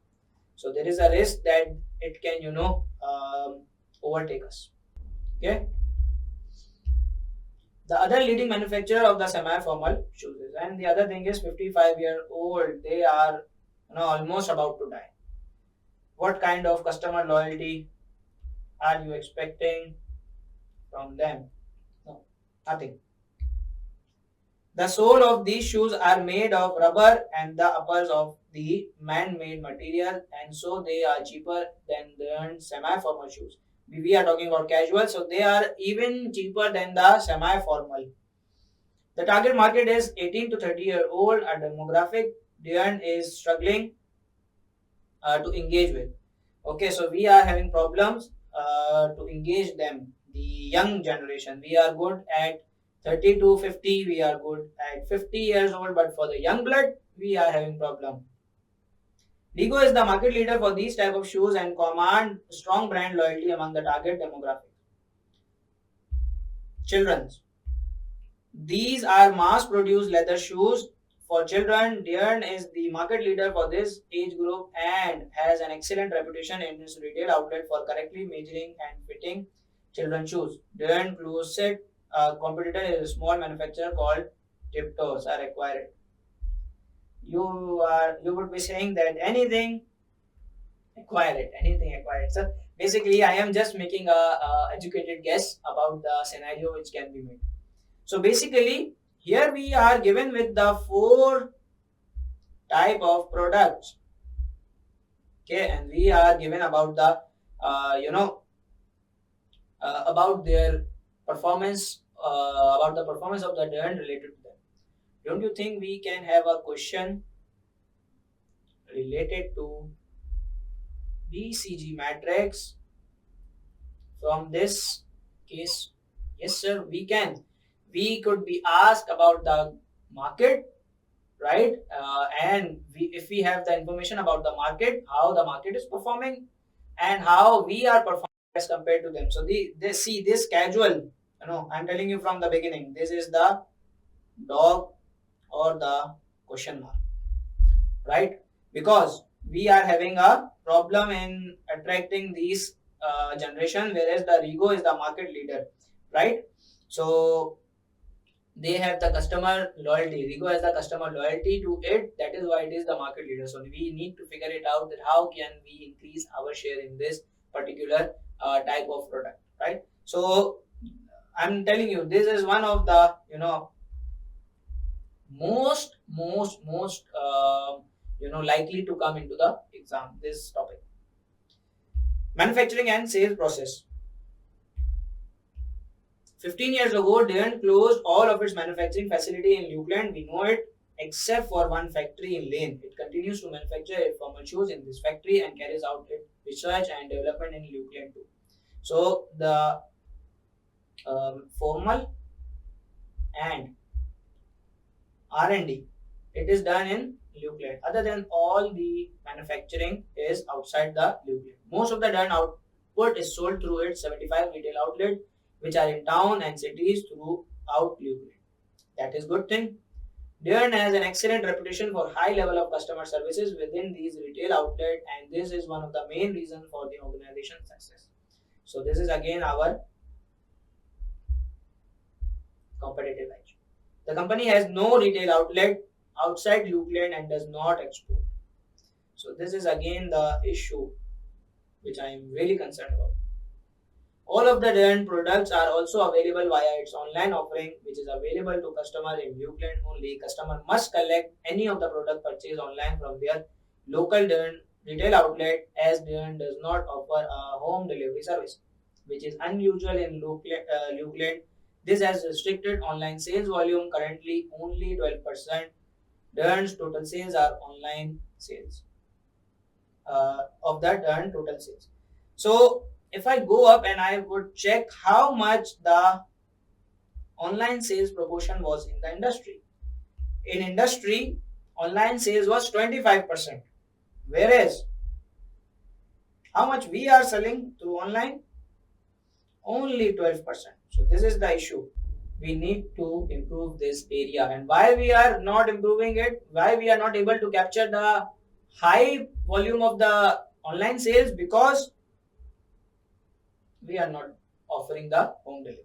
A: So there is a risk that it can overtake us. Okay. The other leading manufacturer of the semi-formal shoes is, and the other thing is 55-year-old. They are almost about to die. What kind of customer loyalty are you expecting from them? No, nothing. The sole of these shoes are made of rubber and the uppers of the man-made material, and so they are cheaper than the semi-formal shoes. We are talking about casual, so they are even cheaper than the semi-formal. The target market is 18 to 30-year-old, a demographic Deern is struggling to engage with. Okay, so we are having problems to engage them, the young generation. We are good at 30 to 50 we are good at 50 years old, but for the young blood we are having problem. Lego is the market leader for these type of shoes and command strong brand loyalty among the target demographic. Children. These are mass-produced leather shoes for children. Diorn is the market leader for this age group and has an excellent reputation in its retail outlet for correctly measuring and fitting children's shoes. Diorn closest competitor is a small manufacturer called Tiptoes are acquired. You would be saying that anything acquire it. So basically, I am just making a educated guess about the scenario which can be made. So basically, here we are given with the four type of products. Okay, and we are given about the about their performance, about the performance of the Diorn related to them. Don't you think we can have a question related to BCG matrix from this case? Yes, sir, we can. We could be asked about the market, right? If we have the information about the market, how the market is performing, and how we are performing as compared to them. So they see this casual. I'm telling you from the beginning. This is the dog or the question mark, right? Because we are having a problem in attracting these generation, whereas the Rego is the market leader, right? So they have the customer loyalty. Rego has the customer loyalty to it. That is why it is the market leader. So we need to figure it out that how can we increase our share in this particular type of product, right? So I'm telling you, this is one of the most likely to come into the exam. This topic, manufacturing and sales process. 15 years ago, Diorn closed all of its manufacturing facility in Lukeland. We know it, except for one factory in Lane. It continues to manufacture formal shoes in this factory and carries out its research and development in Lukeland too. So the formal and R&D, it is done in Lukeland. Other than all the manufacturing is outside the Lukeland. Most of the done output is sold through its 75 retail outlets, which are in town and cities throughout Lukeland. That is good thing. Diorn has an excellent reputation for high level of customer services within these retail outlets, and this is one of the main reasons for the organization's success. So this is again our competitive edge. The company has no retail outlet outside Lukeland and does not export. So this is again the issue which I am really concerned about. All of the Diorn products are also available via its online offering, which is available to customers in Lukeland only. Customer must collect any of the product purchased online from their local Diorn retail outlet, as Diorn does not offer a home delivery service, which is unusual in Lukeland. This has restricted online sales volume. Currently, only 12% Diorn's total sales are online sales. Of that Diorn total sales. So if I go up and I would check how much the online sales proportion was in the industry. In industry, online sales was 25%. Whereas, how much we are selling through online? Only 12%. So this is the issue. We need to improve this area. And why we are not improving it? Why we are not able to capture the high volume of the online sales? Because we are not offering the home delivery.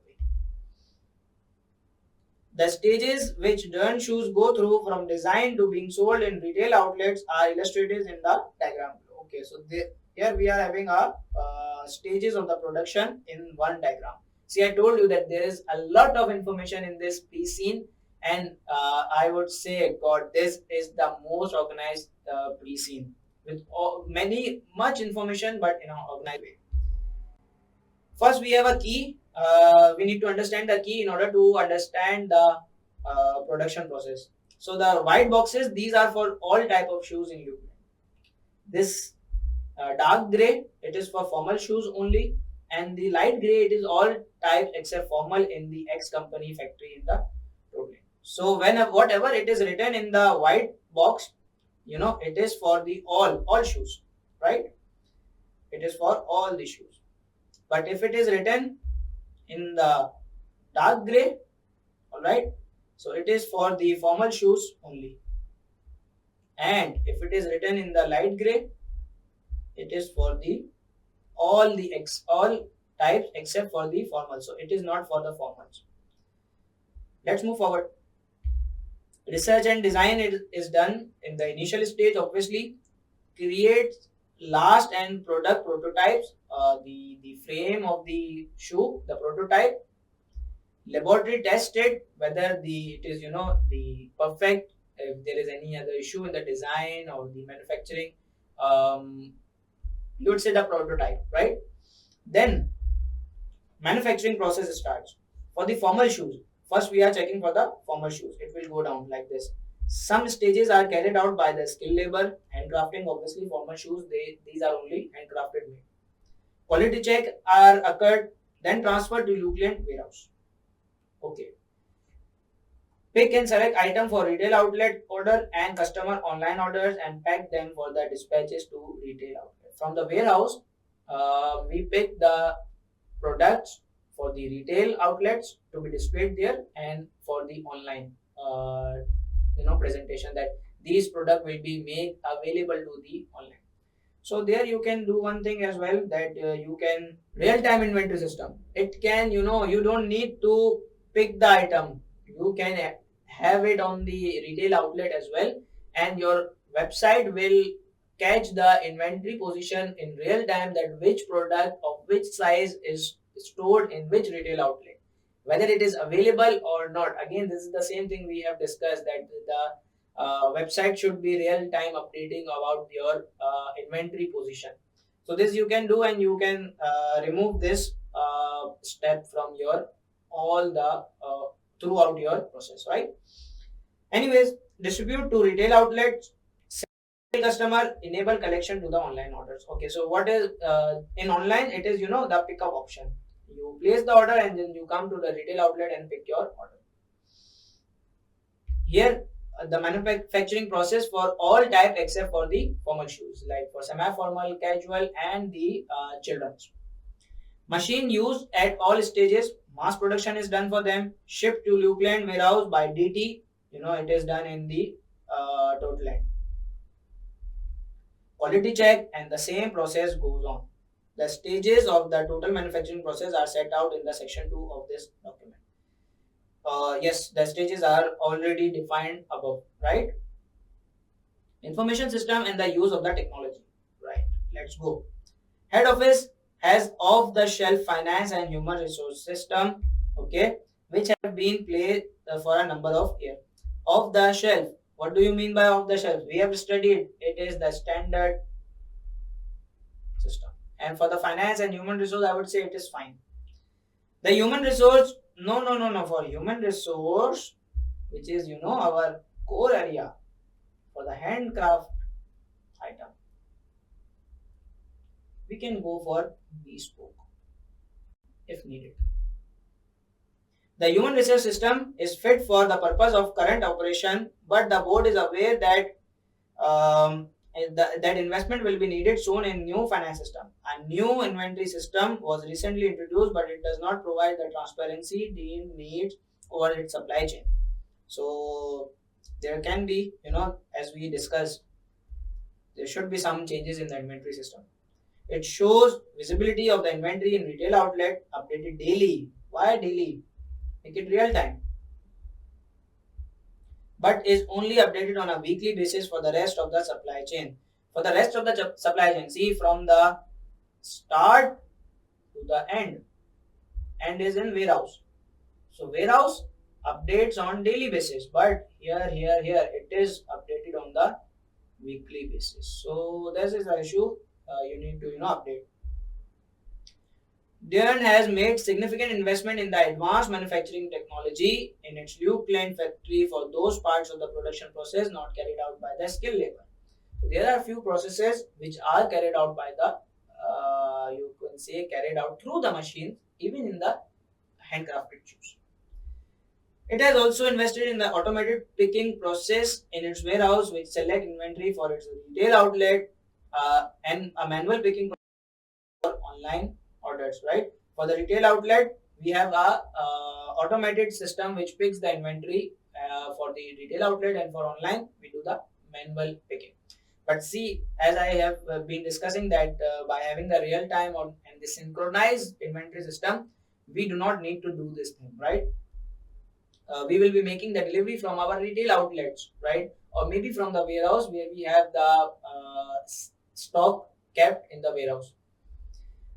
A: The stages which Diorn shoes go through from design to being sold in retail outlets are illustrated in the diagram. Okay, so here we are having a stages of the production in one diagram. See, I told you that there is a lot of information in this pre-scene, and I would say, God, this is the most organized pre-scene with much information, but in an organized way. First, we have a key. We need to understand the key in order to understand the production process. So the white boxes, these are for all type of shoes in Lukeland. This dark gray, it is for formal shoes only, and the light gray, it is all types except formal in the X company factory in the total. So when whatever it is written in the white box, it is for the all shoes, right? It is for all the shoes. But if it is written in the dark gray, all right, so it is for the formal shoes only. And if it is written in the light gray, it is for the all types except for the formal. So it is not for the formals. Let's move forward. Research and design is done in the initial stage. Obviously, create last and product prototypes. The frame of the shoe, the prototype. Laboratory tested whether it is the perfect. If there is any other issue in the design or the manufacturing, you would say the prototype, right? Then manufacturing process starts. For the formal shoes, first we are checking for the formal shoes. It will go down like this. Some stages are carried out by the skilled labor, handcrafting. Obviously, formal shoes, these are only handcrafted made. Quality check are occurred, then transferred to Euclid warehouse. Okay. Pick and select item for retail outlet order and customer online orders and pack them for the dispatches to retail outlet. From the warehouse, we pick the products for the retail outlets to be displayed there and for the online presentation, that these product will be made available to the online. So there you can do one thing as well, that you can real-time inventory system. It can, you don't need to pick the item. You can have it on the retail outlet as well, and your website will catch the inventory position in real time, that which product of which size is stored in which retail outlet, whether it is available or not. Again, this is the same thing we have discussed, that the website should be real time updating about your inventory position. So this you can do, and you can remove this step from your all the throughout your process, right? Anyways, distribute to retail outlets, customer, enable collection to the online orders. Okay, so what is in online? It is the pickup option. You place the order and then you come to the retail outlet and pick your order. Here, the manufacturing process for all type except for the formal shoes, like for semi-formal, casual, and the children's. Machine used at all stages. Mass production is done for them. Shipped to Lukeland warehouse by DT. It is done in the total end. Quality check, and the same process goes on. The stages of the total manufacturing process are set out in the section 2 of this document. Yes, the stages are already defined above, right? Information system and the use of the technology, right? Let's go. Head office has off-the-shelf finance and human resource system, okay, which have been played for a number of years. Off-the-shelf. What do you mean by off-the-shelf? We have studied it is the standard system. And for the finance and human resource, I would say it is fine. The human resource, no. For human resource, which is our core area for the handcraft item, we can go for bespoke if needed. The human resource system is fit for the purpose of current operation, but the board is aware that that investment will be needed soon in new finance system. A new inventory system was recently introduced, but it does not provide the transparency deemed needs over its supply chain. So there can be, as we discussed, there should be some changes in the inventory system. It shows visibility of the inventory in retail outlet, updated daily. Why daily? Make it real time. But is only updated on a weekly basis for the rest of the supply chain. For the rest of the supply chain, see, from the start to the end is in warehouse. So warehouse updates on daily basis, but here it is updated on the weekly basis. So this is the issue. You need to update. Deere has made significant investment in the advanced manufacturing technology in its Lukeland factory for those parts of the production process not carried out by the skilled labor. So there are few processes which are carried out by the you can say carried out through the machines, even in the handcrafted shoes. It has also invested in the automated picking process in its warehouse, which select inventory for its retail outlet, and a manual picking for online orders. Right, for the retail outlet, we have a automated system which picks the inventory for the retail outlet, and for online we do the manual picking. But see, as I have been discussing that by having the real time and the synchronized inventory system, we do not need to do this thing, right? We will be making the delivery from our retail outlets, right? Or maybe from the warehouse where we have the stock kept in the warehouse.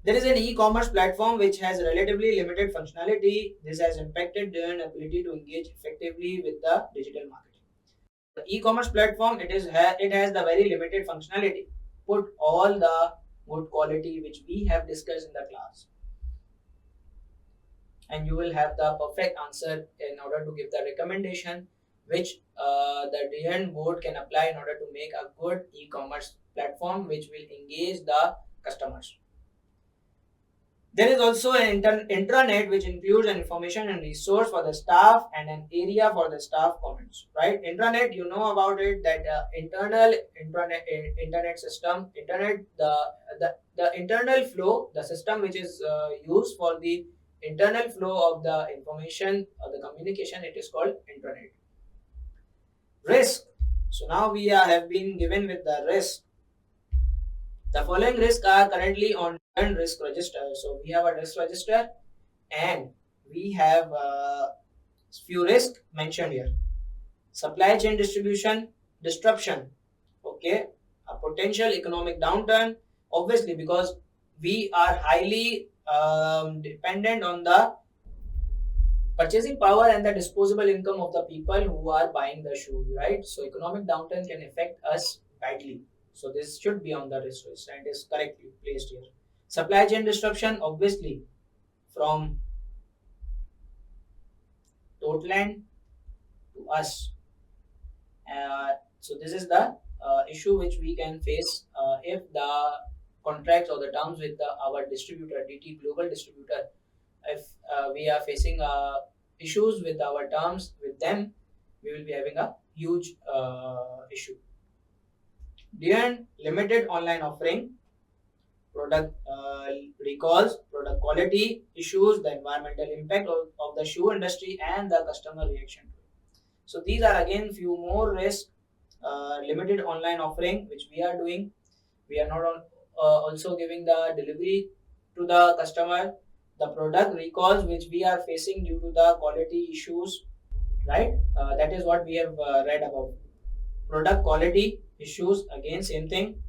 A: There is an e-commerce platform which has relatively limited functionality. This has impacted their ability to engage effectively with the digital marketing. The e-commerce platform, it has the very limited functionality. Put all the good quality which we have discussed in the class, and you will have the perfect answer in order to give the recommendation which the DN board can apply in order to make a good e-commerce platform which will engage the customers. There is also an intranet which includes an information and resource for the staff and an area for the staff comments. Right? Intranet, you know about it, that internal internet system, the internal flow, the system which is used for the internal flow of the information or the communication, it is called intranet. Risk. So now we have been given with the risk. The following risks are currently on risk register. So we have a risk register, and we have few risks mentioned here. Supply chain distribution disruption. Okay, a potential economic downturn. Obviously, because we are highly dependent on the purchasing power and the disposable income of the people who are buying the shoes, right? So economic downturn can affect us badly. So this should be on the risk list and is correctly placed here. Supply chain disruption, obviously, from Totland to us. So this is the issue which we can face if the contracts or the terms with our distributor, DT Global Distributor, if we are facing issues with our terms with them, we will be having a huge issue. Then limited online offering, product recalls, product quality issues, the environmental impact of the shoe industry, and the customer reaction to it. So these are again few more risks. Limited online offering which we are doing. We are not also giving the delivery to the customer. The product recalls which we are facing due to the quality issues, right? That is what we have read about. Product quality issues, again same thing.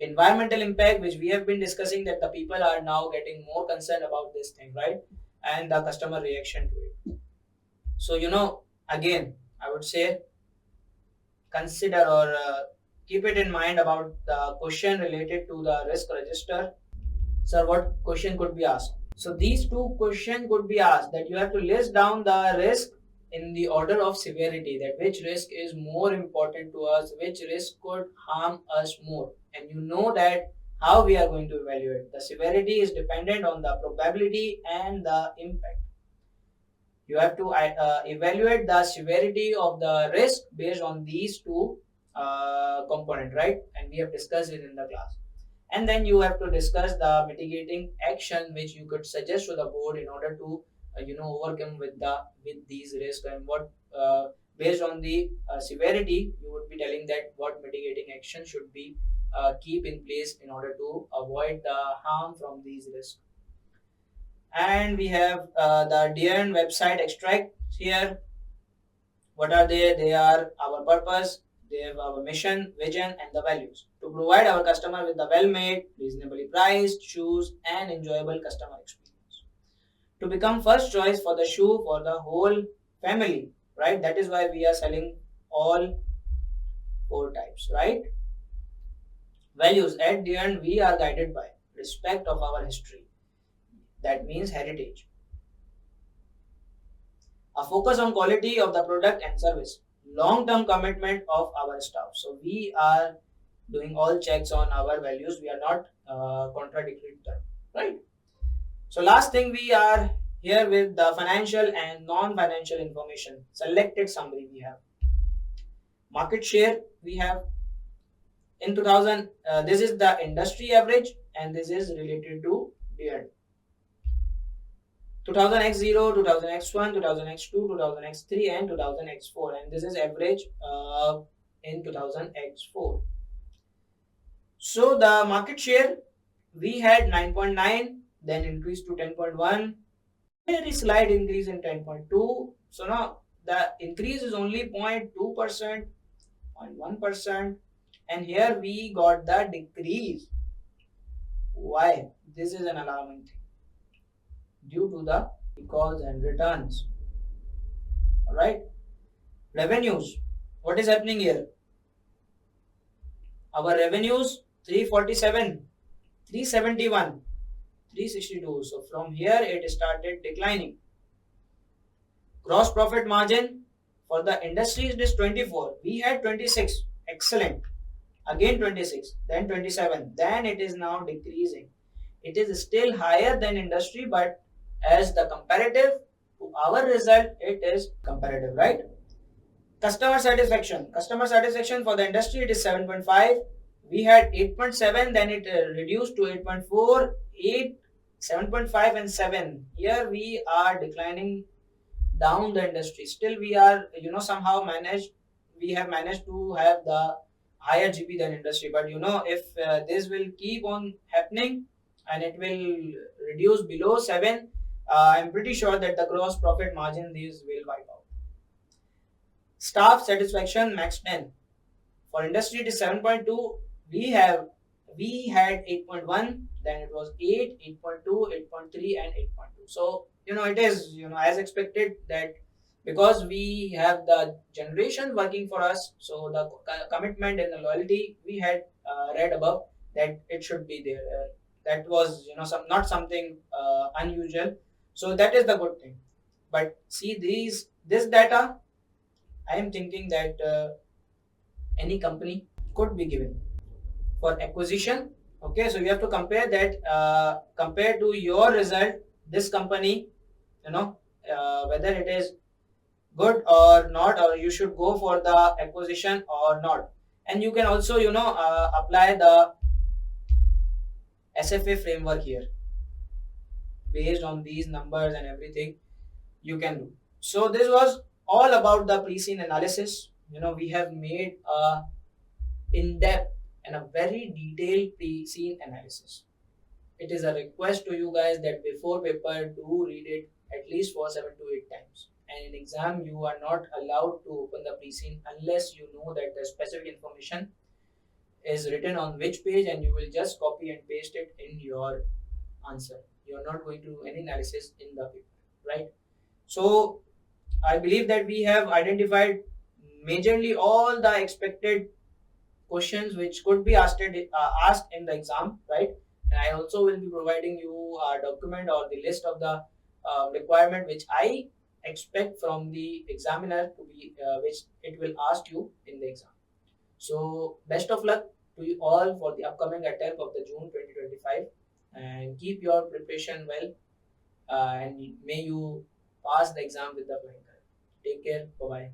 A: Environmental impact which we have been discussing, that the people are now getting more concerned about this thing, right? And the customer reaction to it. So again I would say consider or keep it in mind about the question related to the risk register. Sir, what question could be asked? So these two questions could be asked, that you have to list down the risk in the order of severity, that which risk is more important to us, which risk could harm us more, and you know that how we are going to evaluate. The severity is dependent on the probability and the impact. You have to evaluate the severity of the risk based on these two components, right? And we have discussed it in the class. And then you have to discuss the mitigating action which you could suggest to the board in order to overcome with these risks, and what based on the severity you would be telling that what mitigating action should be keep in place in order to avoid the harm from these risks. And we have the DN website extract here. What are they? They are our purpose, they have our mission, vision, and the values to provide our customer with the well-made, reasonably priced shoes and enjoyable customer experience. To become first choice for the shoe for the whole family, right? That is why we are selling all four types, right? Values, at the end we are guided by respect of our history. That means heritage. A focus on quality of the product and service. Long-term commitment of our staff. So we are doing all checks on our values. We are not contradictory to them, right? So last thing we are here with the financial and non-financial information. Selected summary we have. Market share we have in 2000. This is the industry average and this is related to Deere. 2000x0, 2000x1, 2000x2, 2000x3 and 2000x4, and this is average in 2000x4. So the market share we had 9.9, then increased to 10.1, very slight increase in 10.2. So now the increase is only 0.2%, 0.1%, and here we got the decrease. Why? This is an alarming thing. Due to the recalls and returns. Alright. Revenues. What is happening here? Our revenues 347, 371, 362. So from here it started declining. Gross profit margin for the industry it is 24. We had 26. Excellent. Again 26. Then 27. Then it is now decreasing. It is still higher than industry, but as the comparative to our result, it is comparative, right? Customer satisfaction. Customer satisfaction for the industry it is 7.5. We had 8.7, then it reduced to 8.4, 8, 7.5 and 7. Here we are declining down the industry. Still we are, somehow we have managed to have the higher GP than industry. But if this will keep on happening and it will reduce below 7, I'm pretty sure that the gross profit margin these will wipe out. Staff satisfaction max 10. For industry it is 7.2. We had 8.1, then it was 8, 8.2, 8.3 and 8.2. So it is as expected that because we have the generation working for us, so the commitment and the loyalty we had read above, that it should be there. That was not something unusual. So that is the good thing. But see this data, I am thinking that any company could be given for acquisition. Okay, so you have to compare that compared to your result, this company, whether it is good or not, or you should go for the acquisition or not. And you can also apply the SFA framework here based on these numbers and everything you can do. So this was all about the pre-scene analysis. We have made a in-depth and a very detailed pre-scene analysis. It is a request to you guys that before paper do read it at least for 7 to 8 times. And in exam you are not allowed to open the pre-scene unless you know that the specific information is written on which page, and you will just copy and paste it in your answer. You are not going to do any analysis in the paper, right? So I believe that we have identified majorly all the expected questions which could be asked in the exam, right? And I also will be providing you a document or the list of the requirement which I expect from the examiner to be which it will ask you in the exam. So best of luck to you all for the upcoming attempt of the June 2025, and keep your preparation well, and may you pass the exam with the flying color. Take care. Bye bye.